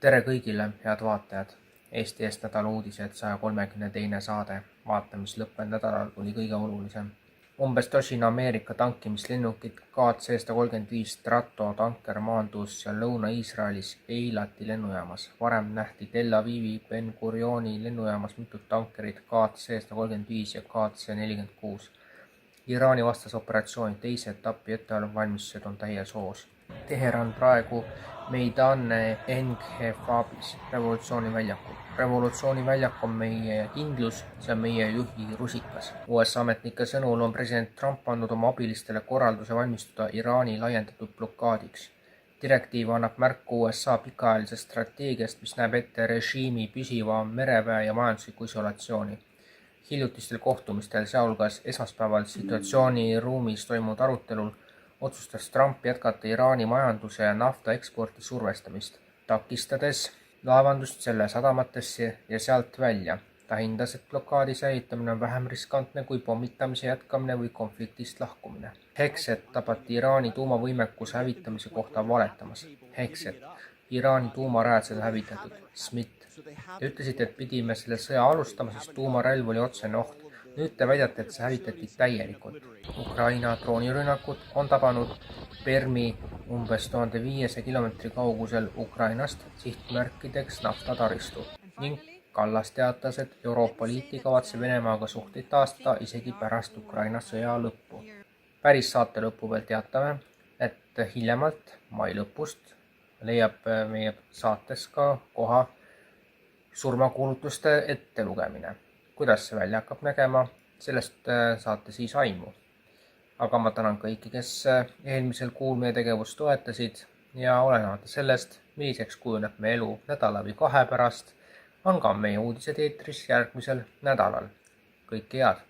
Tere kõigile, head vaatajad! Eesti Eest nädala uudised 132. saade, vaatamis lõppenud nädalal tuli kõige olulisem. Umbes tosina Ameerika tankimislennukit KC-135 Strato tanker maandus Lõuna-Iisraelis Eilati lennujaamas. Varem nähti Tel Avivi Ben Gurioni lennujaamas mitut tankerit KC-135 ja KC-46. Iraani vastasoperatsiooni teise etappi ettevalmistused on täies hoos. Teheran praegu Meidan Enghefabis, revolutsiooniväljakul. Revolutsiooniväljak on meie kindlus, see on meie juhi rusikas. USA ametnike sõnul on president Trump andnud oma abilistele korralduse valmistuda Iraani laiendatud blokaadiks. Direktiiv annab märku USA pikaajalisest strateegiast, mis näeb ette režiimi püsiva mereväe ja majandusliku isolatsiooni. Hiljutistel kohtumistel, sealhulgas esmaspäeval situatsiooni ruumis toimunud arutelul, otsustas Trump jätkata Iraani majanduse ja nafta eksporti survestamist, takistades laevandust selle sadamatesse ja sealt välja. Ta hindas, et blokaadi säilitamine on vähem riskantne kui pommitamise jätkamine või konfliktist lahkumine. Hekset tabati Iraani tuumavõimekuse hävitamise kohta valetamas. Hekset, Iraani tuumarajadused hävitatud. Smith. Te ütlesite, et pidime selle sõja alustama, sest tuumarelv oli otsene oht. Nüüd te väidate, et see hävitati täielikult. Ukraina droonirünnakud on tabanud Permi umbes 1500 kilomeetri kaugusel Ukrainast sihtmärkideks naftataristu ning Kallas teatas, et Euroopa Liit ei kavatse Venemaaga suhteid taastada isegi pärast Ukraina sõja lõppu. Päris saate lõppu veel teatame, et hiljemalt mai lõpust leiab meie saates ka koha surmakuulutuste ettelugemine. Kuidas see välja hakkab nägema, sellest saate siis aimu. Aga ma tänan kõiki, kes eelmisel kuul meie tegevust toetasid ja olenemata sellest, milliseks kujuneb meie elu nädala või 2 pärast, on ka meie uudised eetris järgmisel nädalal. Kõike head!